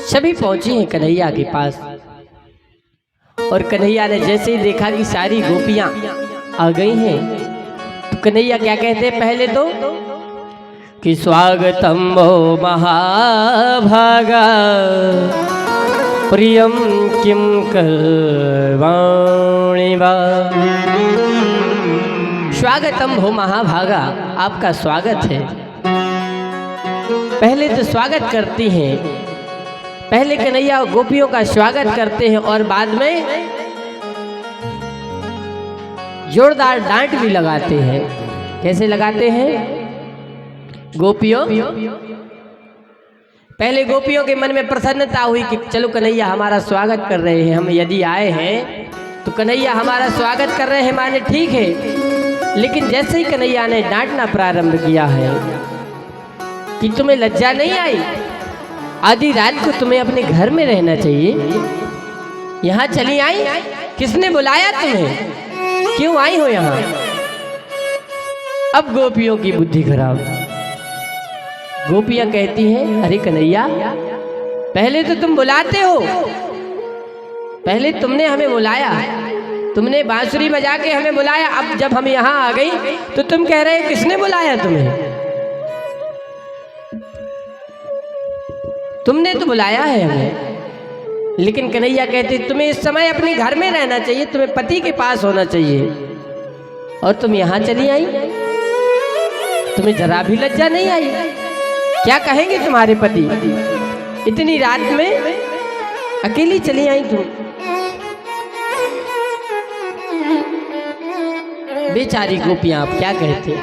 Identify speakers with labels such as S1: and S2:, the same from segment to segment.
S1: सभी पहुंची हैं कन्हैया के पास। और कन्हैया ने जैसे ही देखा कि सारी गोपियां आ गई हैं, तो कन्हैया क्या कहते हैं पहले तो कि स्वागतम वो महाभागा प्रियम किम करवाणि वा। स्वागतम हो महाभागा, आपका स्वागत है। पहले तो स्वागत करती हैं, पहले कन्हैया गोपियों का स्वागत करते हैं और बाद में जोरदार डांट भी लगाते हैं। कैसे लगाते हैं? गोपियों, पहले गोपियों के मन में प्रसन्नता हुई कि चलो कन्हैया हमारा स्वागत कर रहे हैं, हम यदि आए हैं तो कन्हैया हमारा स्वागत कर रहे हैं, माने ठीक है। लेकिन जैसे ही कन्हैया ने डांटना प्रारंभ किया है कि तुम्हें लज्जा नहीं आई, आधी रात को तुम्हें अपने घर में रहना चाहिए, यहाँ चली आई, किसने बुलाया तुम्हें, क्यों आई हो यहाँ? अब गोपियों की बुद्धि खराब। गोपियां कहती हैं अरे कन्हैया, पहले तो तुम बुलाते हो, पहले तुमने हमें बुलाया, तुमने बांसुरी बजा के हमें बुलाया, अब जब हम यहाँ आ गई तो तुम कह रहे हो किसने बुलाया तुम्हें? तुमने तो बुलाया है हमें। लेकिन कन्हैया कहते तुम्हें इस समय अपने घर में रहना चाहिए, तुम्हें पति के पास होना चाहिए, और तुम यहाँ चली आई, तुम्हें जरा भी लज्जा नहीं आई? क्या कहेंगे तुम्हारे पति? इतनी रात में अकेली चली आई तुम। बेचारी गोपियां आप क्या कहते,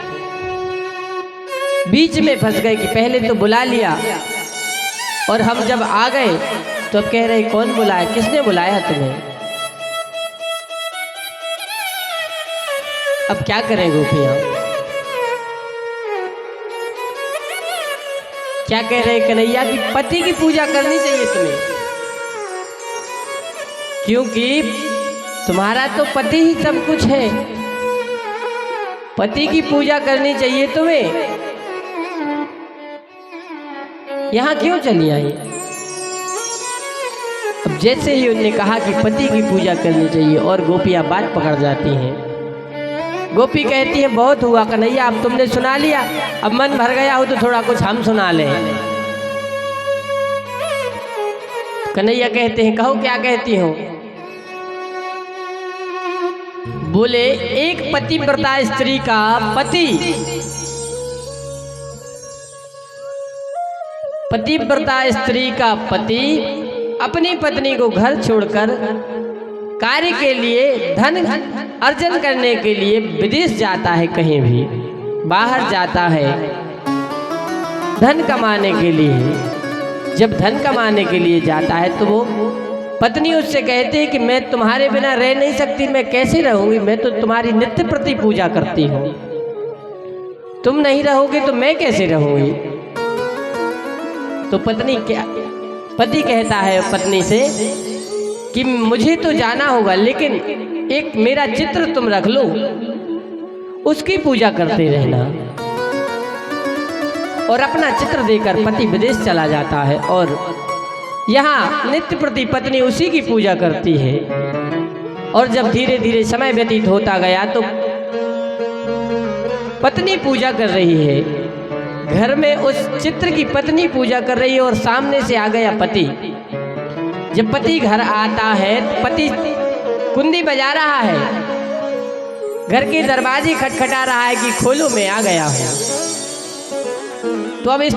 S1: बीच में फंस गए कि पहले तो बुला लिया और हम जब आ गए तो अब कह रहे कौन बुलाया, किसने बुलाया तुम्हें? अब क्या करें गोपियां? क्या कह रहे कन्हैया कि पति की पूजा करनी चाहिए तुम्हें, क्योंकि तुम्हारा तो पति ही सब कुछ है, पति की पूजा करनी चाहिए तुम्हें। यहाँ क्यों चली आई? अब जैसे ही उन्होंने कहा कि पति की पूजा करनी चाहिए और गोपियां बात पकड़ जाती हैं। गोपी कहती है बहुत हुआ कन्हैया, अब तुमने सुना लिया, अब मन भर गया हो तो थोड़ा कुछ हम सुना लें। कन्हैया कहते हैं कहो क्या कहती हो? बोले एक पतिव्रता स्त्री का पति, पतिव्रता स्त्री का पति अपनी पत्नी को घर छोड़कर कार्य के लिए, धन अर्जन करने के लिए विदेश जाता है, कहीं भी बाहर जाता है धन कमाने के लिए। जब धन कमाने के लिए जाता है तो वो पत्नी उससे कहती है कि मैं तुम्हारे बिना रह नहीं सकती, मैं कैसे रहूंगी, मैं तो तुम्हारी नित्य प्रति पूजा करती हूँ, तुम नहीं रहोगे तो मैं कैसे रहूंगी? तो पत्नी क्या, पति कहता है पत्नी से कि मुझे तो जाना होगा, लेकिन एक मेरा चित्र तुम रख लो, उसकी पूजा करते रहना। और अपना चित्र देकर पति विदेश चला जाता है और यहाँ नित्य प्रति पत्नी उसी की पूजा करती है। और जब धीरे धीरे समय व्यतीत होता गया तो पत्नी पूजा कर रही है, घर में उस चित्र की पत्नी पूजा कर रही है और सामने से आ गया पति। जब पति घर आता है तो पति कुंडी बजा रहा है, घर के दरवाजे खटखटा रहा है कि खोलो मैं आ गया हूँ। तो अब इस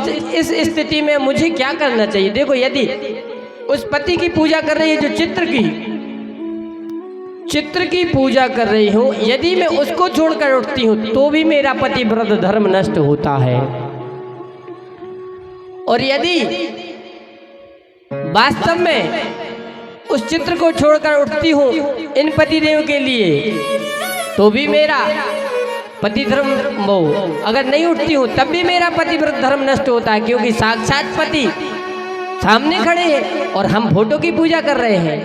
S1: स्थिति में मुझे क्या करना चाहिए? देखो, यदि उस पति की पूजा कर रही है जो चित्र की पूजा कर रही हूँ, यदि मैं उसको छोड़कर उठती हूँ तो भी मेरा पतिव्रत धर्म नष्ट होता है। और यदि वास्तव में उस चित्र को छोड़कर उठती हूँ इन पतिदेव के लिए तो भी मेरा पति धर्म, अगर नहीं उठती हूँ तब भी मेरा पतिव्रत धर्म नष्ट होता है, क्योंकि साक्षात पति सामने खड़े हैं और हम फोटो की पूजा कर रहे हैं।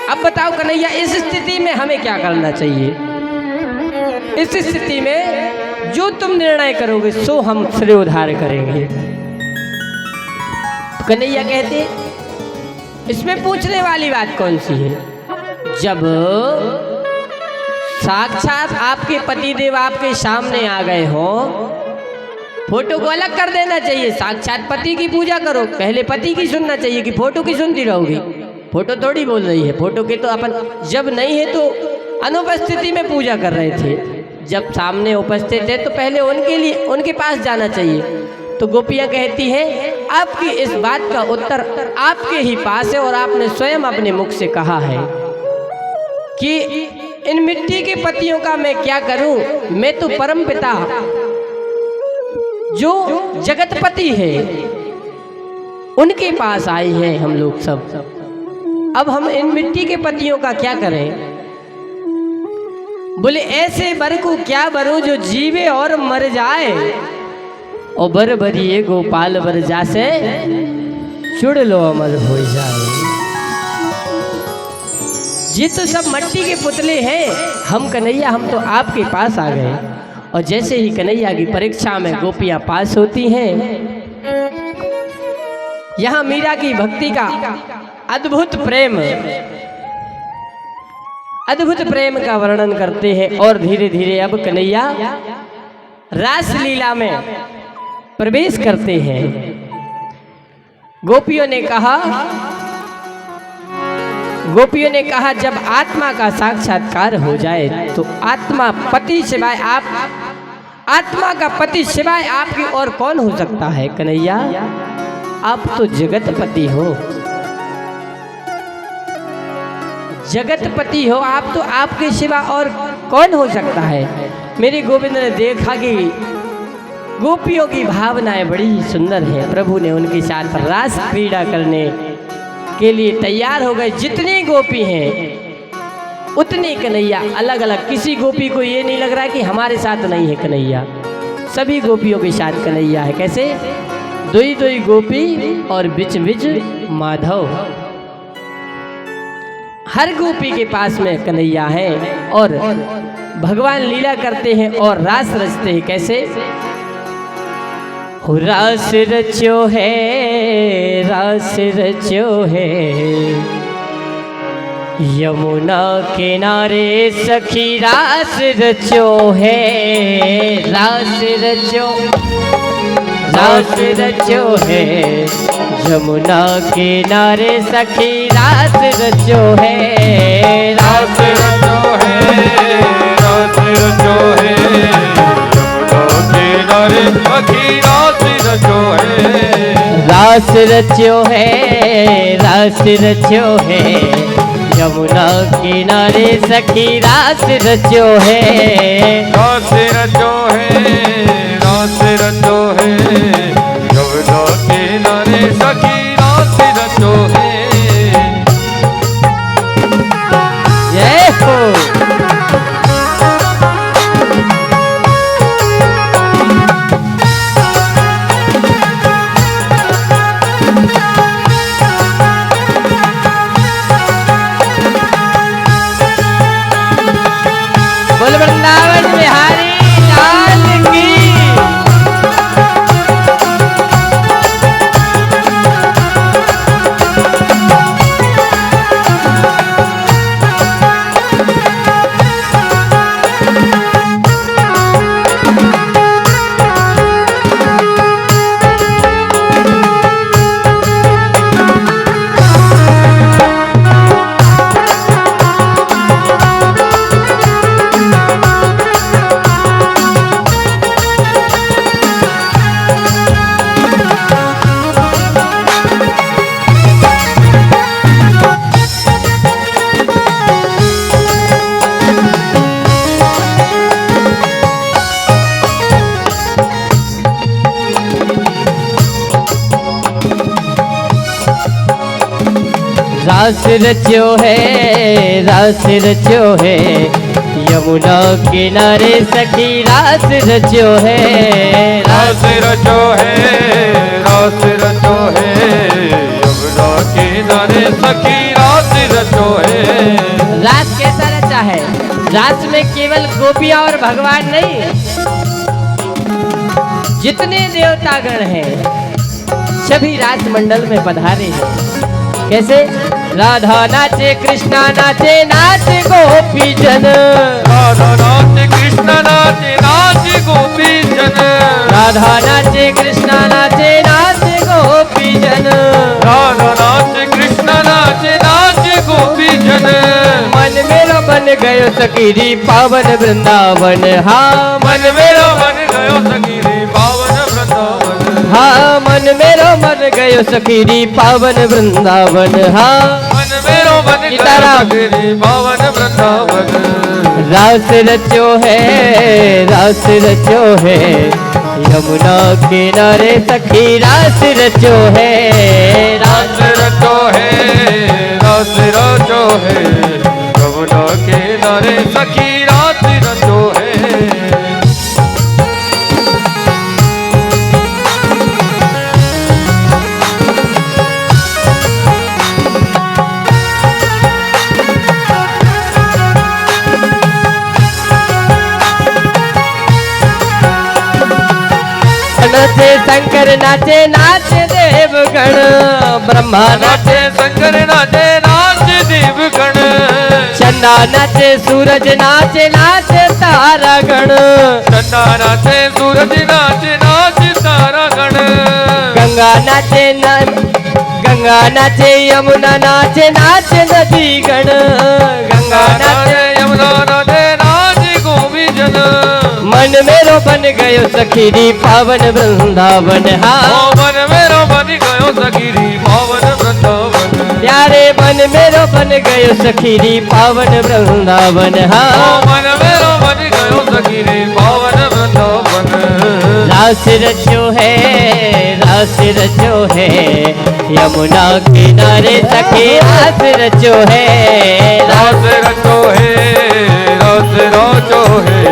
S1: अब बताओ कन्हैया, इस स्थिति में हमें क्या करना चाहिए? इस स्थिति में जो तुम निर्णय करोगे सो हम श्रेयोधार करेंगे। कन्हैया कहते इसमें पूछने वाली बात कौन सी है? जब साक्षात आपके पतिदेव आपके सामने आ गए हो, फोटो को अलग कर देना चाहिए। साक्षात पति की पूजा करो, पहले पति की सुनना चाहिए कि फोटो की सुनती रहोगी। फोटो थोड़ी बोल रही है, फोटो के तो अपन जब नहीं है तो अनुपस्थिति में पूजा कर रहे थे, जब सामने उपस्थित है तो पहले उनके लिए उनके पास जाना चाहिए। तो गोपियाँ कहती हैं आपकी इस बात का उत्तर आपके ही पास है, और आपने स्वयं अपने मुख से कहा है कि इन मिट्टी के पत्तियों का मैं क्या करूं, मैं तो परमपिता जो जगतपति है उनके पास आए हैं हम लोग सब। अब हम इन मिट्टी के पत्तियों का क्या करें? बोले ऐसे बर को क्या बरो जो जीवे और मर जाए, और बर बरिए गोपाल बर जासे चुड़ लो अमर हो जाए। ये तो सब मट्टी के पुतले हैं, हम कन्हैया हम तो आपके पास आ गए। और जैसे ही कन्हैया की परीक्षा में गोपियां पास होती हैं, यहाँ मीरा की भक्ति का अद्भुत प्रेम का वर्णन करते हैं। और धीरे धीरे अब कन्हैया रास लीला में प्रवेश करते हैं। गोपियों ने कहा जब आत्मा का साक्षात्कार हो जाए तो आत्मा का पति सिवाय आपकी और कौन हो सकता है? कन्हैया आप तो जगतपति हो, जगतपति हो आप, तो आपके सिवा और कौन हो सकता है? मेरे गोविंद ने देखा कि गोपियों की भावनाएं बड़ी सुंदर है, प्रभु ने उनके साथ रास क्रीड़ा करने के लिए तैयार हो गए। जितनी गोपी हैं उतनी कन्हैया अलग अलग, किसी गोपी को ये नहीं लग रहा है कि हमारे साथ नहीं है कन्हैया, सभी गोपियों के साथ कन्हैया है। कैसे? दुई दुई गोपी और बिच बिच माधव, हर गोपी के पास में कन्हैया है और भगवान लीला करते हैं और रास रचते हैं। कैसे? रास रचो है, रास रचो है, यमुना किनारे सखी रास रचो है, रास रचो है, यमुना किनारे सखी रास रचो है, रास रचो है, रास रचो है, यमुना किनारे सखी रास रचो है, रास रचो है, रास रचो है, यमुना किनारे सखी रास रचो है, रास रचो है, रास रचो है, यमुना किनारे सखी रास रचो है। जय हो। बोल वृंदावन बिहारी लाल की। रास रचो है, रास रचो है, यमुना किनारे सखी रास रचो है, रास रचो है, रास रचो है, यमुना किनारे सखी रास रचो है। रास कैसा रचा है? रास में केवल गोपियां और भगवान नहीं, जितने देवतागण हैं सभी रास मंडल में पधारे हैं। कैसे? राधा नाचे कृष्णा नाचे नाच गोपी जन,
S2: राधा नाचे कृष्ण नाचे नाच गोपी जन,
S1: राधा नाचे कृष्णा नाचे नाच गोपी जन,
S2: राधा नाचे कृष्ण नाचे नाच गोपी जन।
S1: मन मेरा बन गयो सखीरी पावन वृंदावन, हाँ
S2: मन मेरो मन गयो सखीरी पावन वृंदावन,
S1: हाँ मन मेरो मन गयो सखीरी पावन वृंदावन, हाँ
S2: मन मेरो मन गयो
S1: सीताराम।
S2: सखीरी पावन वृंदावन।
S1: रास रचो है, रास रचो है, यमुना किनारे सखी रास रचो है,
S2: रास रचो है, रास रचो है, यमुना किनारे सखी रास रचो है।
S1: नाचे शंकर नाचे नाचे देवगण, ब्रह्मा नाचे
S2: नाचे शंकर नाचे नाच देवगण,
S1: चंदा नाचे सूरज नाचे नाचे तारागण,
S2: चंदा नाचे सूरज नाचे नाच तारा गण,
S1: गंगा नाचे गंगा नाचे यमुना नाचे नाचे नदी गण, गंगा नाचे
S2: यमुना नाचे नाच गोपी जन।
S1: मन मेरो बन गयो सखीरी पावन वृंदावन, हाँ
S2: मन मेरो बन गयो सखीरी पावन वृंदावन,
S1: प्यारे मन मेरो बन गयो सखीरी पावन वृंदावन, हाँ
S2: मन मेरो बन गयो सखीरी पावन वृंदावन।
S1: रास रचो है, रास रचो है, यमुना किनारे सखी रास रचो है,
S2: रास रचो है, रास रचो है,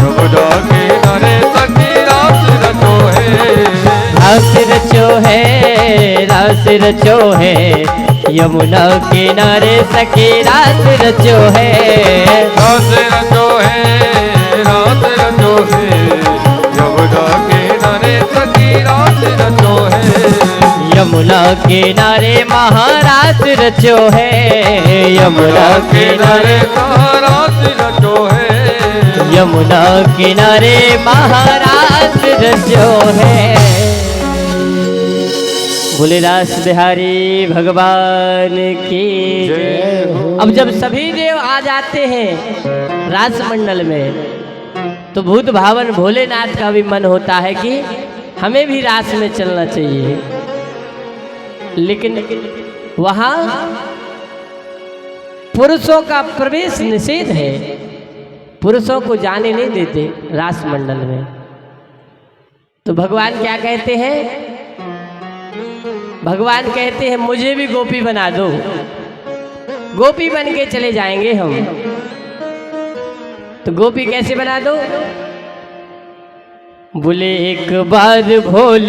S2: यमुना किनारे सखी रास रचो है।
S1: रास रचो है, रास रचो है, यमुना किनारे सखी रास रचो है,
S2: रास रचो है, रास रचो है, यमुना किनारे सखी रास रचो है।
S1: यमुना किनारे महारास रचो है, यमुना किनारे
S2: रास रचो है।
S1: यमुना किनारे महारास रचो है। बोले रास बिहारी भगवान की जय हो। अब जब सभी देव आ जाते हैं रास मंडल में, तो भूत भावन भोलेनाथ का भी मन होता है कि हमें भी रास में चलना चाहिए, लेकिन वहाँ पुरुषों का प्रवेश निषेध है, पुरुषों को जाने नहीं देते रास मंडल में। तो भगवान क्या कहते हैं? भगवान कहते हैं मुझे भी गोपी बना दो, गोपी बन के चले जाएंगे हम। तो गोपी कैसे बना दो? बोले एक बार भोले